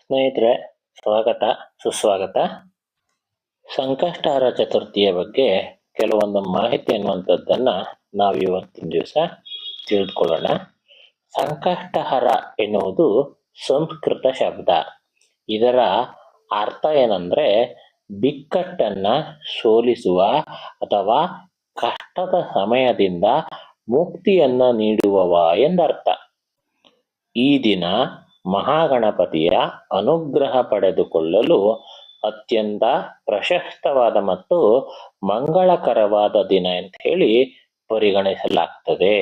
ಸ್ನೇಹಿತರೆ, ಸ್ವಾಗತ ಸುಸ್ವಾಗತ. ಸಂಕಷ್ಟಹರ ಚತುರ್ಥಿಯ ಬಗ್ಗೆ ಕೆಲವೊಂದು ಮಾಹಿತಿ ಅನ್ನುವಂಥದ್ದನ್ನ ನಾವು ಇವತ್ತಿನ ದಿವಸ ತಿಳಿದುಕೊಳ್ಳೋಣ. ಸಂಕಷ್ಟಹರ ಎನ್ನುವುದು ಸಂಸ್ಕೃತ ಶಬ್ದ. ಇದರ ಅರ್ಥ ಏನಂದ್ರೆ ಬಿಕ್ಕಟ್ಟನ್ನ ಸೋಲಿಸುವ ಅಥವಾ ಕಷ್ಟದ ಸಮಯದಿಂದ ಮುಕ್ತಿಯನ್ನ ನೀಡುವವ ಎಂದರ್ಥ. ಈ ದಿನ ಮಹಾಗಣಪತಿಯ ಅನುಗ್ರಹ ಪಡೆದುಕೊಳ್ಳಲು ಅತ್ಯಂತ ಪ್ರಶಸ್ತವಾದ ಮತ್ತು ಮಂಗಳಕರವಾದ ದಿನ ಅಂತ ಹೇಳಿ ಪರಿಗಣಿಸಲಾಗ್ತದೆ.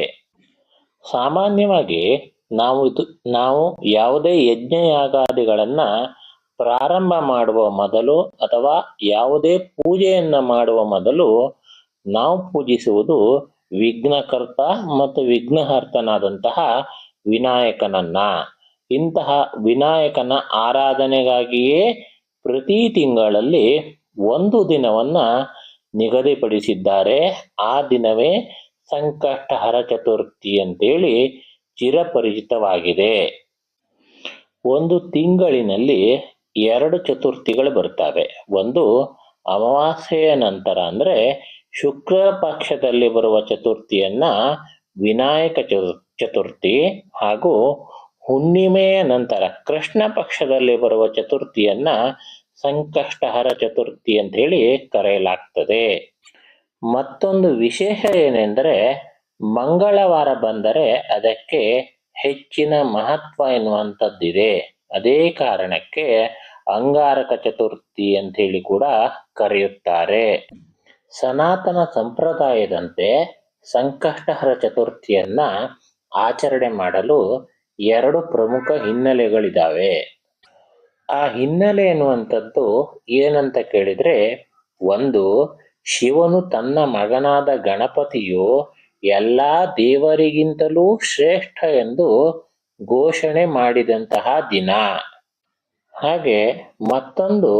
ಸಾಮಾನ್ಯವಾಗಿ ನಾವು ಯಾವುದೇ ಯಜ್ಞಯಾಗಾದಿಗಳನ್ನ ಪ್ರಾರಂಭ ಮಾಡುವ ಮೊದಲು ಅಥವಾ ಯಾವುದೇ ಪೂಜೆಯನ್ನ ಮಾಡುವ ಮೊದಲು ನಾವು ಪೂಜಿಸುವುದು ವಿಘ್ನಕರ್ತ ಮತ್ತು ವಿಘ್ನಹರ್ತನಾದಂತಹ ವಿನಾಯಕನನ್ನ. ಇಂತಹ ವಿನಾಯಕನ ಆರಾಧನೆಗಾಗಿಯೇ ಪ್ರತಿ ತಿಂಗಳಲ್ಲಿ ಒಂದು ದಿನವನ್ನ ನಿಗದಿಪಡಿಸಿದ್ದಾರೆ. ಆ ದಿನವೇ ಸಂಕಷ್ಟಹರ ಚತುರ್ಥಿ ಅಂತೇಳಿ ಚಿರಪರಿಚಿತವಾಗಿದೆ. ಒಂದು ತಿಂಗಳಿನಲ್ಲಿ 2 ಚತುರ್ಥಿಗಳು ಬರ್ತವೆ. ಒಂದು ಅಮಾವಾಸ್ಯೆಯ ನಂತರ ಅಂದ್ರೆ ಶುಕ್ಲ ಪಕ್ಷದಲ್ಲಿ ಬರುವ ಚತುರ್ಥಿಯನ್ನ ವಿನಾಯಕ ಚತುರ್ಥಿ ಹಾಗೂ ಹುಣ್ಣಿಮೆಯ ನಂತರ ಕೃಷ್ಣ ಪಕ್ಷದಲ್ಲಿ ಬರುವ ಚತುರ್ಥಿಯನ್ನ ಸಂಕಷ್ಟಹರ ಚತುರ್ಥಿ ಅಂತ ಹೇಳಿ ಕರೆಯಲಾಗ್ತದೆ. ಮತ್ತೊಂದು ವಿಶೇಷ ಏನೆಂದರೆ ಮಂಗಳವಾರ ಬಂದರೆ ಅದಕ್ಕೆ ಹೆಚ್ಚಿನ ಮಹತ್ವ ಎನ್ನುವಂಥದ್ದಿದೆ. ಅದೇ ಕಾರಣಕ್ಕೆ ಅಂಗಾರಕ ಚತುರ್ಥಿ ಅಂತ ಹೇಳಿ ಕೂಡ ಕರೆಯುತ್ತಾರೆ. ಸನಾತನ ಸಂಪ್ರದಾಯದಂತೆ ಸಂಕಷ್ಟಹರ ಚತುರ್ಥಿಯನ್ನ ಆಚರಣೆ ಮಾಡಲು 2 ಪ್ರಮುಖ ಹಿನ್ನೆಲೆಗಳಿದ್ದಾವೆ. ಆ ಹಿನ್ನೆಲೆ ಎನ್ನುವಂಥದ್ದು ಏನಂತ ಕೇಳಿದ್ರೆ, ಒಂದು, ಶಿವನು ತನ್ನ ಮಗನಾದ ಗಣಪತಿಯು ಎಲ್ಲಾ ದೇವರಿಗಿಂತಲೂ ಶ್ರೇಷ್ಠ ಎಂದು ಘೋಷಣೆ ಮಾಡಿದಂತಹ ದಿನ. ಹಾಗೆ ಮತ್ತೊಂದು,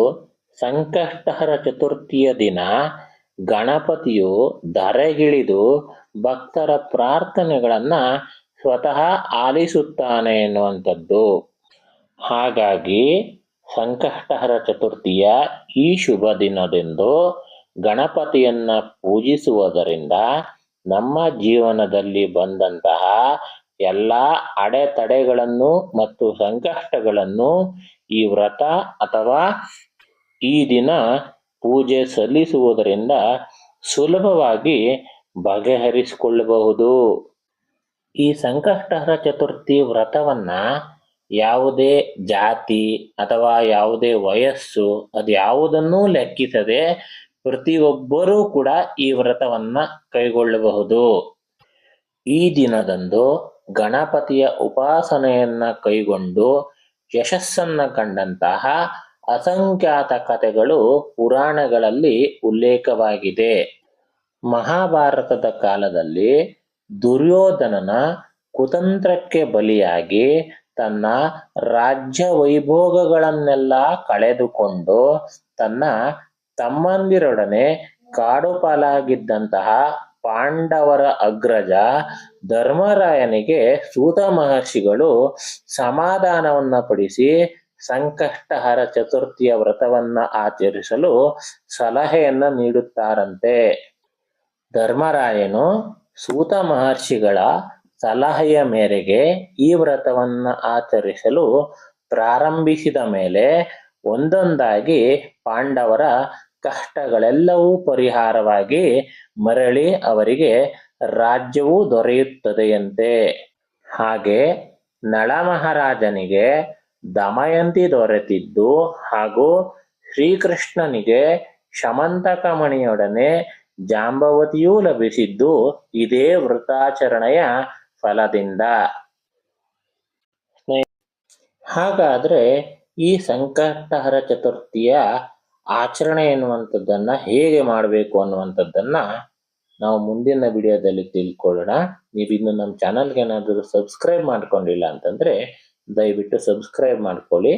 ಸಂಕಷ್ಟಹರ ಚತುರ್ಥಿಯ ದಿನ ಗಣಪತಿಯು ಧರೆಗಿಳಿದು ಭಕ್ತರ ಪ್ರಾರ್ಥನೆಗಳನ್ನ ಸ್ವತಃ ಆಲಿಸುತ್ತಾನೆ ಎನ್ನುವಂಥದ್ದು. ಹಾಗಾಗಿ ಸಂಕಷ್ಟಹರ ಚತುರ್ಥಿಯ ಈ ಶುಭ ದಿನದಂದು ಗಣಪತಿಯನ್ನ ಪೂಜಿಸುವುದರಿಂದ ನಮ್ಮ ಜೀವನದಲ್ಲಿ ಬಂದಂತಹ ಎಲ್ಲ ಅಡೆತಡೆಗಳನ್ನು ಮತ್ತು ಸಂಕಷ್ಟಗಳನ್ನು ಈ ವ್ರತ ಅಥವಾ ಈ ದಿನ ಪೂಜೆ ಸಲ್ಲಿಸುವುದರಿಂದ ಸುಲಭವಾಗಿ ಬಗೆಹರಿಸಿಕೊಳ್ಳಬಹುದು. ಈ ಸಂಕಷ್ಟಹರ ಚತುರ್ಥಿ ವ್ರತವನ್ನ ಯಾವುದೇ ಜಾತಿ ಅಥವಾ ಯಾವುದೇ ವಯಸ್ಸು ಅದ್ಯಾವುದನ್ನೂ ಲೆಕ್ಕಿಸದೆ ಪ್ರತಿಯೊಬ್ಬರೂ ಕೂಡ ಈ ವ್ರತವನ್ನ ಕೈಗೊಳ್ಳಬಹುದು. ಈ ದಿನದಂದು ಗಣಪತಿಯ ಉಪಾಸನೆಯನ್ನ ಕೈಗೊಂಡು ಯಶಸ್ಸನ್ನ ಕಂಡಂತಹ ಅಸಂಖ್ಯಾತ ಕಥೆಗಳು ಪುರಾಣಗಳಲ್ಲಿ ಉಲ್ಲೇಖವಾಗಿದೆ. ಮಹಾಭಾರತದ ಕಾಲದಲ್ಲಿ ದುರ್ಯೋಧನನ ಕುತಂತ್ರಕ್ಕೆ ಬಲಿಯಾಗಿ ತನ್ನ ರಾಜ್ಯ ವೈಭೋಗಗಳನ್ನೆಲ್ಲ ಕಳೆದುಕೊಂಡು ತನ್ನ ತಮ್ಮಂದಿರೊಡನೆ ಕಾಡು ಪಾಲಾಗಿದ್ದಂತಹ ಪಾಂಡವರ ಅಗ್ರಜ ಧರ್ಮರಾಯನಿಗೆ ಸೂತ ಮಹರ್ಷಿಗಳು ಸಮಾಧಾನವನ್ನ ಪಡಿಸಿ ಸಂಕಷ್ಟಹರ ಚತುರ್ಥಿಯ ವ್ರತವನ್ನ ಆಚರಿಸಲು ಸಲಹೆಯನ್ನ ನೀಡುತ್ತಾರಂತೆ. ಧರ್ಮರಾಯನು ಸೂತ ಮಹರ್ಷಿಗಳ ಸಲಹೆಯ ಮೇರೆಗೆ ಈ ವ್ರತವನ್ನ ಆಚರಿಸಲು ಪ್ರಾರಂಭಿಸಿದ ಮೇಲೆ ಒಂದೊಂದಾಗಿ ಪಾಂಡವರ ಕಷ್ಟಗಳೆಲ್ಲವೂ ಪರಿಹಾರವಾಗಿ ಮರಳಿ ಅವರಿಗೆ ರಾಜ್ಯವೂ ದೊರೆಯುತ್ತದೆಯಂತೆ. ಹಾಗೆ ನಳ ಮಹಾರಾಜನಿಗೆ ದಮಯಂತಿ ದೊರೆತಿದ್ದು ಹಾಗೂ ಶ್ರೀಕೃಷ್ಣನಿಗೆ ಶಮಂತಕ ಮಣಿಯೊಡನೆ ಜಾಂಬವತಿಯೂ ಲಭಿಸಿದ್ದು ಇದೇ ವ್ರತಾಚರಣೆಯ ಫಲದಿಂದ. ಹಾಗಾದ್ರೆ ಈ ಸಂಕಷ್ಟಹರ ಚತುರ್ಥಿಯ ಆಚರಣೆ ಎನ್ನುವಂಥದ್ದನ್ನ ಹೇಗೆ ಮಾಡಬೇಕು ಅನ್ನುವಂಥದ್ದನ್ನ ನಾವು ಮುಂದಿನ ವಿಡಿಯೋದಲ್ಲಿ ತಿಳ್ಕೊಳ್ಳೋಣ. ನೀವಿನ್ನು ನಮ್ಮ ಚಾನಲ್ಗೆ ಏನಾದರೂ ಸಬ್ಸ್ಕ್ರೈಬ್ ಮಾಡ್ಕೊಂಡಿಲ್ಲ ಅಂತಂದ್ರೆ ದಯವಿಟ್ಟು ಸಬ್ಸ್ಕ್ರೈಬ್ ಮಾಡ್ಕೊಳ್ಳಿ.